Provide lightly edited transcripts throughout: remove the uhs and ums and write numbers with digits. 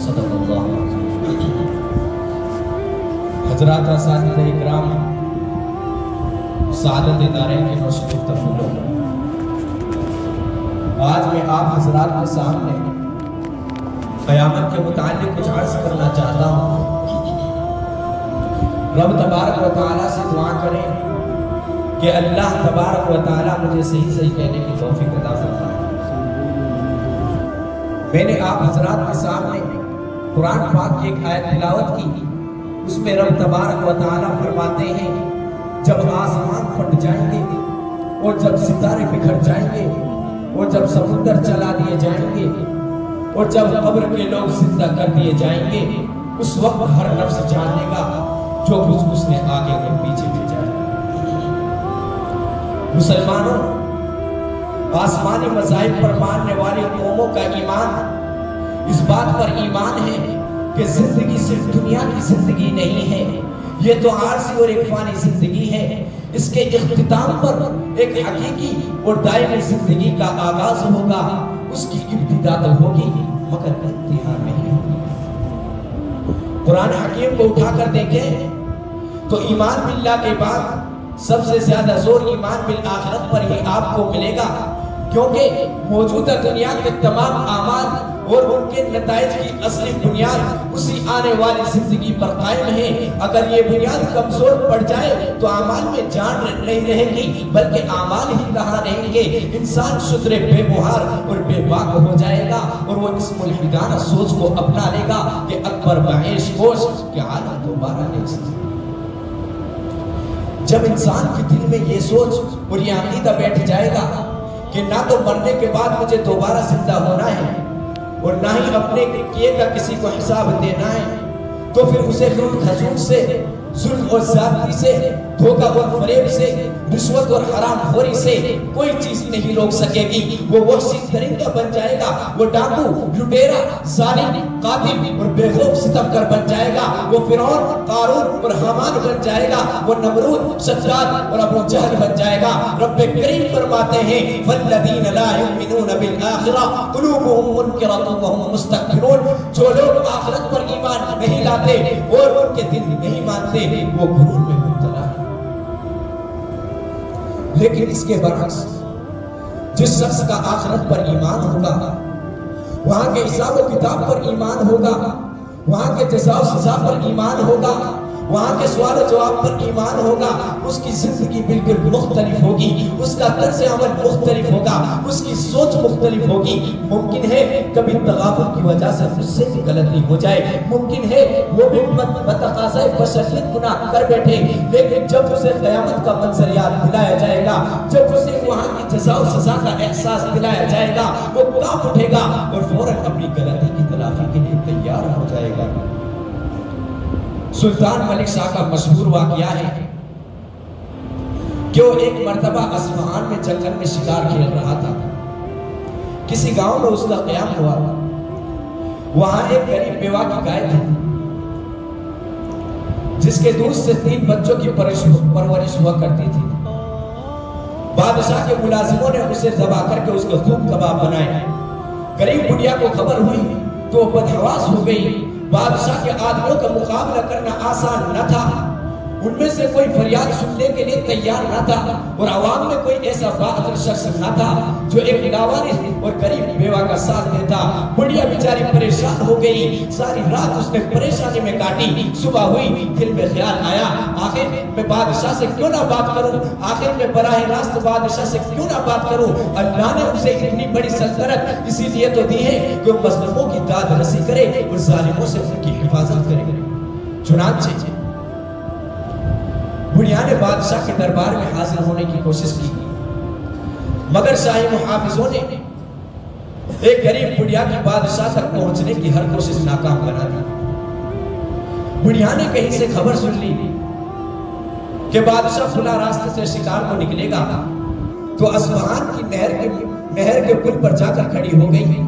صدق اللہ حضرات اساتذہ اکرام سعادت ادارے کے مشکل تفضلوں آج میں آپ حضرات کے سامنے قیامت کے متعلق کچھ عرض کرنا چاہتا ہوں۔ رب تبارک و تعالیٰ سے دعا کریں کہ اللہ تبارک و تعالیٰ مجھے صحیح کہنے کی توفیق عطا فرمائے۔ میں نے آپ حضرات کے سامنے قرآن پاک کی ایک آیت تلاوت کی، اس میں رب تبارک و تعالیٰ فرماتے ہیں جب آسمان پھٹ جائیں گے اور جب ستارے بکھر جائیں گے اور جب سمندر چلا دیے جائیں گے اور جب قبر کے لوگ زندہ کر دیے جائیں گے، اس وقت ہر نفس جان لے گا جو کچھ اس نے آگے اور پیچھے بھیجا ہے۔ مسلمانوں، آسمانی مذاہب پر ماننے والی قوموں کا ایمان اس بات پر ایمان ہے کہ زندگی صرف دنیا کی زندگی نہیں ہے، یہ تو عارضی اور ایک فانی زندگی ہے۔ اس کے اختتام پر ایک حقیقی اور دائمی زندگی کا آغاز ہوگا، اس کی ابتدا تو ہوگی مگر انتہا نہیں ہوگی۔ قرآن حکیم کو اٹھا کر دیکھیں تو ایمان باللہ کے بعد سب سے زیادہ زور ایمان بالآخرت پر ہی آپ کو ملے گا، کیونکہ موجودہ دنیا کے تمام اعمال اور ان کے نتائج کی اصلی بنیاد اسی آنے والی زندگی پر قائم ہے۔ اگر یہ بنیاد کمزور پڑ جائے تو اعمال میں جان نہیں رہے گی، بلکہ اعمال ہی کہاں رہیں گے۔ انسان شترے بے بہار اور بے باک ہو جائے گا اور وہ اس ملحدانہ سوچ کو اپنا لے گا کہ اکبر معیش کوش کے عالم دوبارہ نہیں سکتے۔ جب انسان کے دل میں یہ سوچ اور یہ عقیدہ بیٹھ جائے گا کہ نہ تو مرنے کے بعد مجھے دوبارہ زندہ ہونا ہے اور نہ ہی اپنے کیے کا کسی کو حساب دینا ہے، تو پھر اسے لوٹ کھسوٹ سے، ظلم اور زیادتی سے، دھوکہ اور فریب سے، رشوت اور حرام خوری سے کوئی چیز نہیں روک سکے گی۔ وہ وحشی درندہ بن جائے گا، وہ ڈاکو، لٹیرا، ظالم، قاتل اور بے خوف ستمگر بن جائے گا، وہ فرعون، قارون اور حامان بن جائے گا، وہ نمرود، شداد اور ابو جہل بن جائے گا۔ رب کریم فرماتے ہیں والذین لا یؤمنون بالآخرہ قلوبهم منکرۃ وهم مستکبرون، جو لوگ آخرت پر ایمان نہیں لاتے اور ان کے دل نہیں مانتے وہ غرور میں مبتلا ہے۔ لیکن اس کے برعکس جس شخص کا آخرت پر ایمان ہوگا، وہاں کے حساب و کتاب پر ایمان ہوگا، وہاں کے جزا و سزا پر ایمان ہوگا، وہاں کے سوال و جواب پر ایمان ہوگا، اس کی زندگی بالکل مختلف ہوگی، اس کا طرز عمل مختلف ہوگا، اس کی سوچ مختلف ہوگی۔ ممکن ہے کبھی تغافل کی وجہ سے اس سے بھی غلطی ہو جائے، ممکن ہے وہ بھی بتقاضۂ بشریت گناہ کر بیٹھے، لیکن جب اسے قیامت کا منظر یاد دلایا جائے گا، جب اسے وہاں کی جزا و سزا کا احساس دلایا جائے گا، وہ کانپ اٹھے گا اور فوراً اپنی غلطی کی تلافی کے لیے تیار ہو جائے گا۔ سلطان ملک شاہ کا مشہور واقعہ ہے کہ وہ ایک مرتبہ اصفہان میں جنگل میں شکار کھیل رہا تھا۔ کسی گاؤں میں اس کا قیام ہوا، وہاں ایک غریب بیوہ کی گائے تھی جس کے دودھ سے 3 بچوں کی پرورش ہوا کرتی تھی۔ بادشاہ کے ملازموں نے اسے ذبح کر کے اس کے خوب کباب بنائے۔ غریب بڑھیا کو خبر ہوئی تو وہ بدحواس ہو گئی۔ بادشاہ کے آدمیوں کا مقابلہ کرنا آسان نہ تھا، ان میں سے کوئی فریاد سننے کے لیے تیار نہ تھا اور عوام میں کوئی ایسا باعثر شخص نہ تھا جو ایک لاوارث اور غریب بیوہ کا ساتھ دیتا۔ بڑھیا بیچاری پریشان ہو گئی، ساری رات اس نے پریشانی میں کاٹی۔ صبح ہوئی، دل میں خیال آیا آخر میں بادشاہ سے کیوں نہ بات کروں، آخر میں براہ راست بادشاہ سے کیوں نہ بات کروں۔ اللہ نے اسے اتنی بڑی سلطنت اسی لیے تو دی ہے کہ وہ مظلوموں کی داد رسی کرے اور ظالموں سے ان کی حفاظت کرے۔ چنانچہ بڑھیا نے بادشاہ کے دربار میں حاضر ہونے کی کوشش کی، مگر شاہی محافظوں نے ایک غریب بڑھیا کی بادشاہ تک پہنچنے کی ہر کوشش ناکام بنا دی۔ بڑھیا نے کہیں سے خبر سن لی کہ بادشاہ فلاں راستے سے شکار کو نکلے گا، تو اصفہان کی نہر کے پل پر جا کر کھڑی ہو گئی۔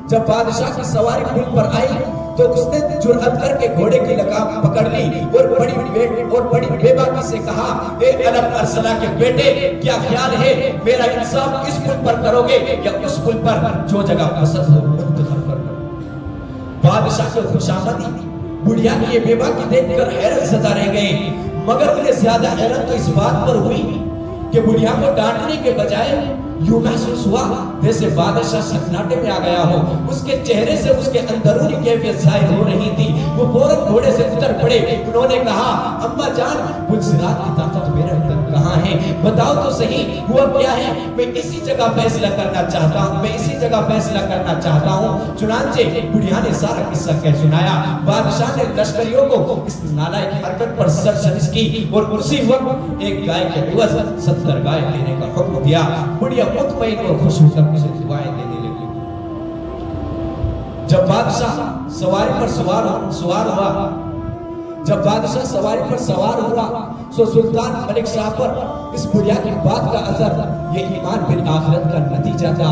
جب بادشاہ کی سواری پل پر آئی تو اس نے جرأت کر کے گھوڑے کی لگام پکڑ لی اور بڑی بے باکی سے کہا، اے علم ارسلہ کے بیٹے، کیا خیال ہے میرا انصاف اس پل پر کرو گے یا اس پل پر؟ جو جگہ پسند ہو منتخب کر لو۔ بادشاہ کے خوشامدی بڑھیا کی یہ بیوہ کی دیکھ کر حیرت زدہ رہ گئے، مگر انہیں زیادہ حیرت تو اس بات پر ہوئی کہ بڑھیا کو ڈانٹنے کے بجائے یوں محسوس ہوا جیسے بادشاہ سناٹے میں آ گیا ہو۔ اس کے چہرے سے اس کے اندرونی کیفیت ظاہر ہو رہی تھی۔ وہ فوراً گھوڑے سے اتر پڑے، انہوں نے کہا اماں جان پنجرات کی طاقت میرے اندر کہاں ہے؟ بتاؤ تو صحیح ہوا کیا ہے؟ میں اسی جگہ فیصلہ کرنا چاہتا ہوں، میں اسی جگہ فیصلہ کرنا چاہتا ہوں۔ چنانچہ بڑھیا نے سارا قصہ کہہ سنایا۔ بادشاہ نے لشکریوں کو اس نالائق حرکت پر سرزنش کی اور اسی وقت ایک گائے کے عوض 70 گائے دینے کا حکم دیا۔ بڑھیا مطمئن اور خوش ہو کر اسے دعائیں دینے لگی۔ جب بادشاہ سواری پر سوار ہوا جب بادشاہ سواری پر سوار ہوا سو سلطان ملک شاہ پر اس بڑھیا کی بات کا اثر یہ ایمان بالآخرت کا نتیجہ تھا۔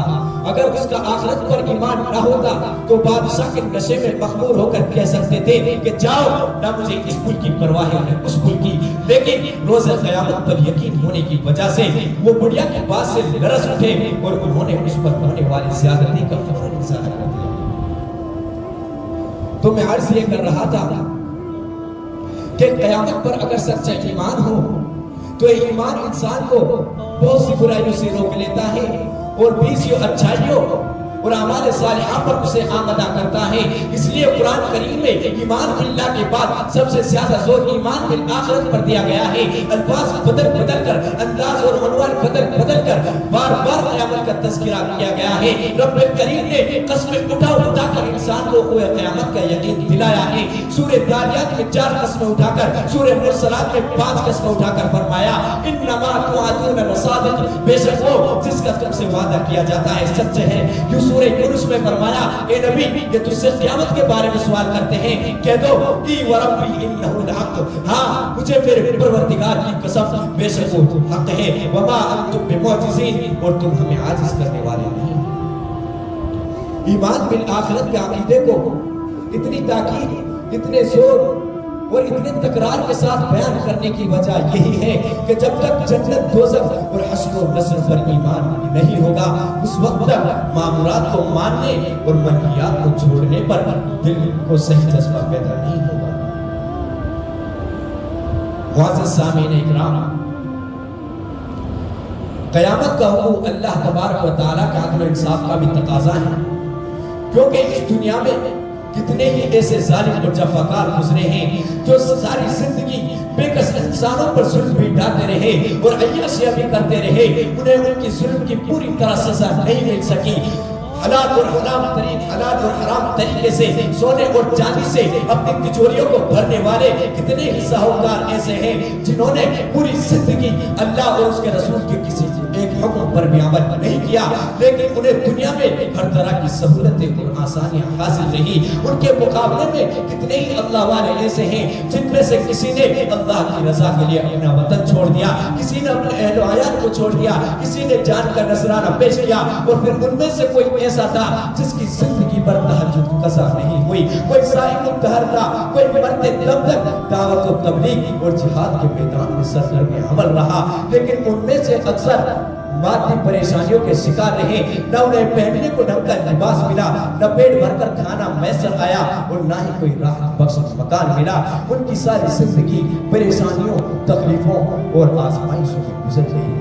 اگر اس کا آخرت پر ایمان نہ ہوتا تو بادشاہ کے نشے میں مخمور ہو کر کہہ سکتے تھے کہ جاؤ، نہ مجھے اس ملک کی پرواہ ہے نہ اس ملک کی، لیکن روز قیامت پر یقین ہونے کی وجہ سے وہ بڑھیا کی بات سے لرز اٹھے اور انہوں نے اس پر ہونے والی زیادتی کا فوراً اظہار کر دیا۔ تو میں عرض یہ کر رہا تھا کہ قیامت پر اگر سچا ایمان ہو تو ایمان انسان کو بہت سی برائیوں سے روک لیتا ہے اور 20 اچھائیوں اور اعمال صالحہ پر اسے آمدہ کرتا ہے۔ اس لیے قرآن کریم میں ایمان باللہ کے بعد سب سے زیادہ زور ایمان بالآخرت پر دیا گیا ہے۔ الفاظ بدل کر، انداز اور عنوان بدل کر بار بار قیامت کا تذکرہ کیا گیا ہے۔ رب کریم نے قسمیں اٹھا کر انسان کو قیامت کا یقین دلایا ہے۔ سورہ داریات میں 4 قسمیں اٹھا کر، سورہ مرسلات میں 5 قسمیں اٹھا کر فرمایا انما توعدون لصادق، بے شک وہ جس کا تم سے وعدہ کیا جاتا ہے سچ ہے۔ سورہ یونس میں فرمایا اے نبی یہ تجھ سے قیامت کے بارے میں سوال کرتے ہیں، کہہ دو ای وربی انہ الحق، ہاں مجھے میرے پروردگار کی قسم بے شک وہ حق ہے، وما انتم بمعجزین، اور تم ہمیں عاجز کرنے والے نہیں۔ ایمان بالآخرت کے عقیدے کو اتنی تاکید، اتنے زور اور اتنے تکرار کے ساتھ بیان کرنے کی وجہ یہی ہے کہ جب تک جنت دوزخ اور حشر و نشر پر ایمان نہیں ہوگا اس وقت تک مامورات کو ماننے اور منہیات کو چھوڑنے پر دل کو صحیح جذبہ پیدا نہیں ہوگا۔ معزز سامعین اکرام، قیامت کا حقوق اللہ تبارک و تعالیٰ کا عدل و انصاف کا بھی تقاضا ہے، کیونکہ اس دنیا میں کتنے ہی ایسے ظالم اور جفاکار گزرے ہیں جو ساری زندگی بے کس انسانوں پر ظلم بھی ڈالتے رہے اور عیاشیاں بھی کرتے رہے، انہیں ان کی ظلم کی پوری طرح سزا نہیں مل سکی۔ حلال اور حرام طریقے سے سونے اور چاندی سے اپنی تجوریوں کو بھرنے والے کتنے ہی ساہوکار ایسے ہیں جنہوں نے پوری زندگی اللہ اور اس کے رسول کے کسی ایک حکم پر بھی عمل نہیں کیا، لیکن انہیں دنیا میں ہر طرح کی سہولتیں اور آسانیاں حاصل رہی۔ ان کے مقابلے میں کتنے ہی اللہ والے ایسے ہیں جن میں سے کسی نے اللہ کی رضا کے لیے اپنا وطن چھوڑ دیا، کسی نے اپنے اہل و عیال کو چھوڑ دیا، کسی نے جان کا نذرانہ پیش کیا، اور پھر ان میں سے کوئی ایسا تھا جس کی زندگی پر تہجد قضا نہیں ہوئی، کوئی صائم الدہر تھا، کوئی مرتے دم تک دعوت و تبلیغ اور جہاد کے میدان میں سرگرم عمل رہا، لیکن ان میں سے اکثر مادی پریشانیوں کے شکار رہے، نہ انہیں پہننے کو ڈھنگ کا لباس ملا، نہ پیٹ بھر کر کھانا میسر آیا، اور نہ ہی کوئی راحت بخش مکان ملا۔ ان کی ساری زندگی پریشانیوں، تکلیفوں اور آزمائشوں میں گزر رہی۔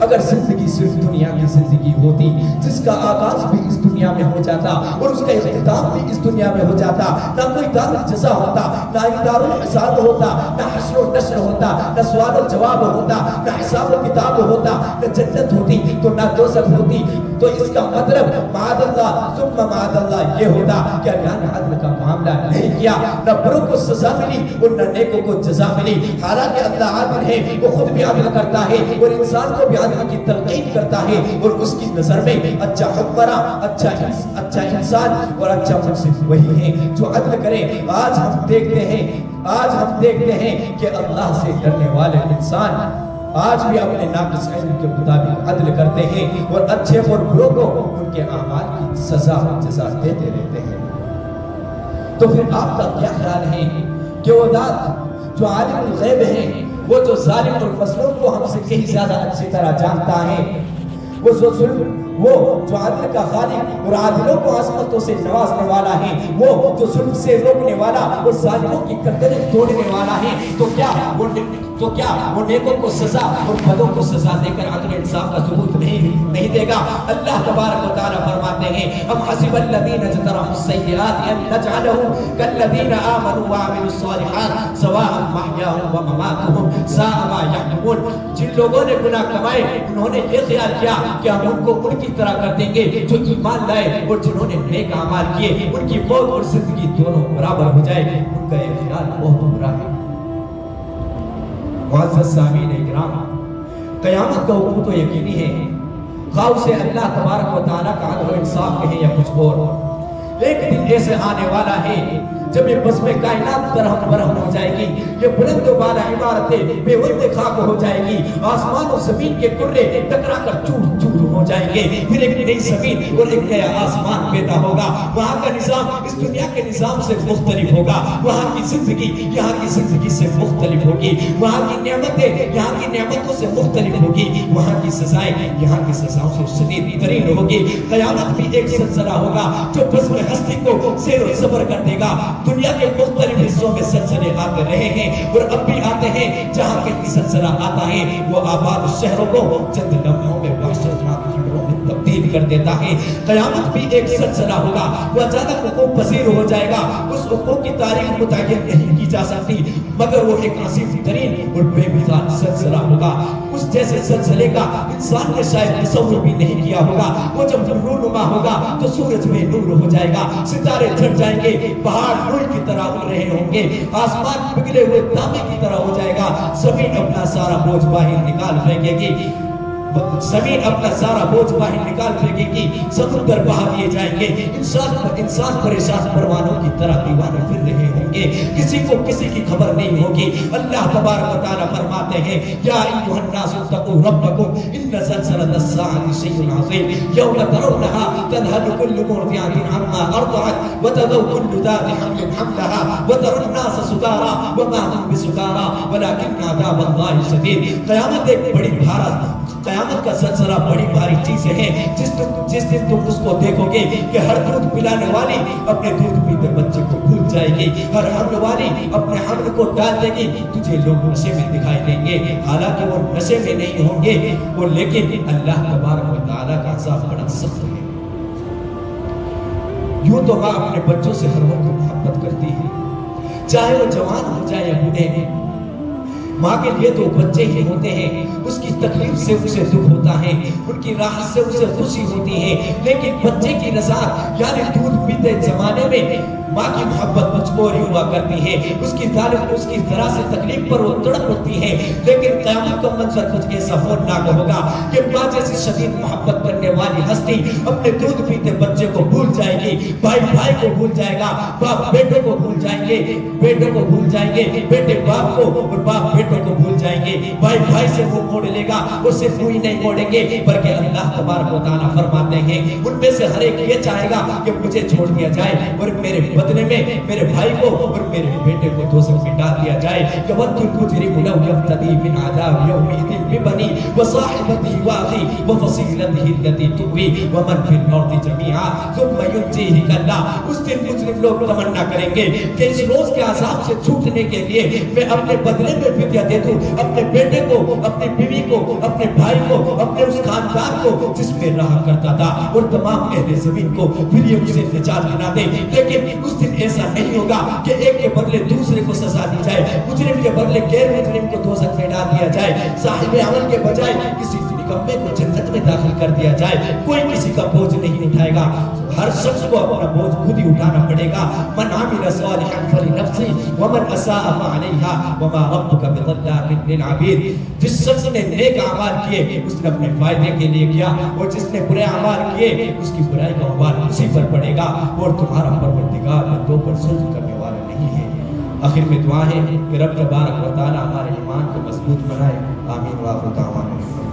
اگر زندگی صرف دنیا کی زندگی ہوتی جس کا آغاز بھی اس دنیا میں ہو جاتا اور اس کا اختتام بھی اس دنیا میں ہو جاتا، نہ کوئی دار الجزا ہوتا، نہ دار الحساب ہوتا، نہ حشر و نشر ہوتا، نہ سوال و جواب ہوتا، نہ حساب و کتاب ہوتا، نہ جنت ہوتی تو نہ دوزخ ہوتی، تو اس کا مطلب معاذ اللہ ثم معاذ اللہ یہ ہوتا کہ اللہ نے عدل کا معاملہ نہیں کیا، نہ بروں کو سزا ملی اور نہ نیکوں کو جزا ملی۔ حالانکہ اللہ عادل ہے، وہ خود بھی عدل کرتا ہے اور انسان کو بھی عدل کی تلقین کرتا ہے، اور اس کی نظر میں اچھا حکمراں، اچھا انسان اور اچھا منصف وہی ہے جو عدل کرے۔ آج ہم دیکھتے ہیں کہ اللہ سے ڈرنے والے انسان آج بھی اپنے ناقص علم کے مطابق عدل کرتے ہیں اور اچھے اور بروں کو ان کے اعمال کی سزا و جزا دیتے رہتے ہیں۔ تو پھر آپ کا کیا خیال ہے کہ وہ ذات جو عالم الغیب ہے، وہ جو ظالم اور مظلوم کو ہم سے کہیں زیادہ اچھی طرح جانتا ہے، وہ جو ظلم وہ جو عدل کا خالق اور عادلوں کو عظمتوں سے نوازنے والا ہے، وہ جو ظلم سے روکنے والا اور ظالموں کی گردنیں توڑنے والا ہے، تو کیا وہ نیکوں کو سزا اور بدوں کو سزا دے کر عدل انصاف کا ثبوت نہیں دے گا؟ اللہ تبارک و تعالی فرماتے ہیں ام حسب الذین اجترحوا السیئات ان نجعلهم كالذین آمنوا وعملوا الصالحات سواء محیاهم ومماتهم ساء ما یحکمون۔ جن لوگوں نے گناہ کمائے انہوں نے یہ خیال کیا کہ ہم ان کو ان کی طرح کر دیں گے جو ایمان لائے، اور جنہوں نے نیک اعمال کیے ان کی موت اور زندگی دونوں برابر ہو جائے۔ ان کا یہ خیال بہت برا ہے۔ معزز سامعین اکرام، قیامت کا حکم تو یقینی ہے، خواہ اسے اللہ تبارک و تعالیٰ کا عدل و انصاف کہیں یا کچھ اور۔ ایک دن ایسے آنے والا ہے جب یہ بزم کائنات درہم برہم ہو جائے گی، یہ بلند و بالا عمارتیں بے وقت خاک ہو جائے گی، آسمان و زمین کے کرے ٹکرا کر چور چور ہو جائیں گے، پھر ایک نئی زمین اور ایک نیا آسمان پیدا ہوگا۔ وہاں کا نظام اس دنیا کے نظام سے مختلف ہوگا، وہاں کی زندگی یہاں کی زندگی سے مختلف ہوگی، وہاں کی نعمتیں یہاں کی نعمتوں سے مختلف ہوگی، وہاں کی سزائیں یہاں کی سزاؤں سے شدید ترین ہوگی۔ قیامت بھی ایک سلسلہ ہوگا جو بزم ہستی کو سیر و صبر کر دے گا۔ دنیا کے مختلف حصوں میں سلسلے آتے رہے ہیں اور اب بھی آتے ہیں، جہاں کے سلسلہ آتا ہے وہ آباد شہروں کو چند لمحوں میں وحشتناک کھنڈروں میں تبدیل کر دیتا ہے۔ قیامت بھی ایک سلسلہ ہوگا، وہ اچانک حقوق پذیر ہو جائے گا۔ اس حقوق کی تاریخ متعین نہیں کی جا سکتی، مگر وہ ایک عظیم ترین اور بے مثال سلسلہ ہوگا۔ اس جیسے سلسلے کا انسان نے شاید تصور بھی نہیں کیا ہوگا۔ وہ جب رونما ہوگا تو سورج میں نور ہو جائے گا، ستارے جھڑ جائیں گے، پہاڑ روئی کی طرح اڑ رہے ہوں گے، آسمان پگھلے ہوئے تانبے کی طرح ہو جائے گا، زمین اپنا سارا بوجھ باہر نکال پھینکے گی، زمین اپنا سارا بوجھ باہر نکال پھینکے گی، سمندر بہا دیے جائیں گے، انسان پریشان پروانوں کی طرح دیوانے پھر رہے ہوں گے، کسی کو کسی کی خبر نہیں ہوگی۔ اللہ تبارک و تعالی فرماتے ہیں یا ایھا الناس اتقوا ربکم ان زلزلۃ الساعۃ شیء عظیم یوم ترونها تذهل كل مرضعۃ عما ارضعت وتضع كل ذات حمل حملها وترى الناس سکارى وما هم بسکارى ولكن عذاب اللہ شدید۔ قیامت کا سلسلہ بڑی بھاری چیزیں ہیں، جس دن تم اس کو دیکھو گے کہ ہر دودھ پلانے والی اپنے دودھ پیتے بچے کو بھول جائے گی، ہر حمل والی اپنے حمل کو ڈال دے گی، تجھے لوگ نشے میں دکھائی دیں گے، حالانکہ وہ نشے میں نہیں ہوں گے، وہ لیکن اللہ تبارک و تعالیٰ کا عذاب بڑا سخت ہے۔ یوں تو ماں اپنے بچوں سے ہر وقت محبت کرتی ہے، چاہے وہ جوان ہو جائے یا بوڑھے ہیں، ماں کے لیے تو بچے ہی ہوتے ہیں، اس کی تکلیف سے اسے دکھ ہوتا ہے، ان کی راحت سے اسے خوشی ہوتی ہے، لیکن بچے کی رضاعت یعنی دودھ پیتے زمانے میں ماں کی محبت کچھ اور ہی ہوا کرتی ہے، اس کی ذرا سے تکلیف پر وہ تڑپ اٹھتی ہے، لیکن قیامت کا منظر کچھ ایسا ہولناک ہوگا کہ ماں جیسی شدید محبت کرنے والی ہستی اپنے دودھ پیتے بچے کو بھول جائے گی، بھائی کو بھول جائے گا، باپ بیٹوں کو بھول جائیں گے، بیٹوں کو بھول جائیں گے، بیٹے باپ کو اور باپ بیٹوں کو بھول جائیں گے، بھائی سے وہ موڑ لے گا، وہ صرف وہی نہیں موڑیں گے بلکہ اللہ تبارک و تعالیٰ فرماتے ہیں ان میں سے ہر ایک یہ چاہے گا کہ مجھے چھوڑ دیا جائے اور میرے بدلے میں میرے بھائی کو اور میرے بیٹے کو دوزخ میں ڈال دیا جائے۔ یود المجرم لو یفتدی من عذاب یومئذ ببنیہ وصاحبتہ واخیہ وفصیلتہ التی تؤویہ ومن فی الارض جمیعا ثم ینجیہ کلا۔ اس دن مجرم لوگ تمنا کریں گے کہ اس روز کے عذاب سے چھوٹنے کے لیے میں اپنے بدلے میں فدیہ دے دوں، اپنے بیٹے کو، اپنی بیوی کو، اپنے بھائی کو، اپنے اس خاندان کو جس میں رہا کرتا تھا اور تمام اہل زمین کو، پھر یہ اسے نجات دلا دے۔ لیکن اس دن ایسا نہیں ہوگا کہ ایک کے بدلے دوسرے کو سزا دی جائے، مجرم کے بدلے غیر مجرم کو دوزخ میں ڈال دیا جائے، صاحب عمل کے بجائے کسی نکمے کو جنت میں داخل کر دیا جائے، کوئی کسی کا بوجھ نہیں اٹھائے گا، ہر شخص کو اپنا بوجھ خود ہی اٹھانا پڑے گا۔ من عمل صالحا فلنفسہ ومن اساء فعلیہا وما ربک بظلام للعبید۔ جس شخص نے نیک اعمال کیے اس نے اپنے فائدے کے لیے کیا، اور جس نے برے اعمال کیے اس کی برائی کا وبال اسی پر پڑے گا، اور تمہارا پروردگار بندوں پر ظلم کرنے والا نہیں ہے۔ آخر میں دعا ہے کہ رب تبارک و تعالی ہمارے ایمان کو مضبوط بنائے، آمین۔ وآخر دعوانا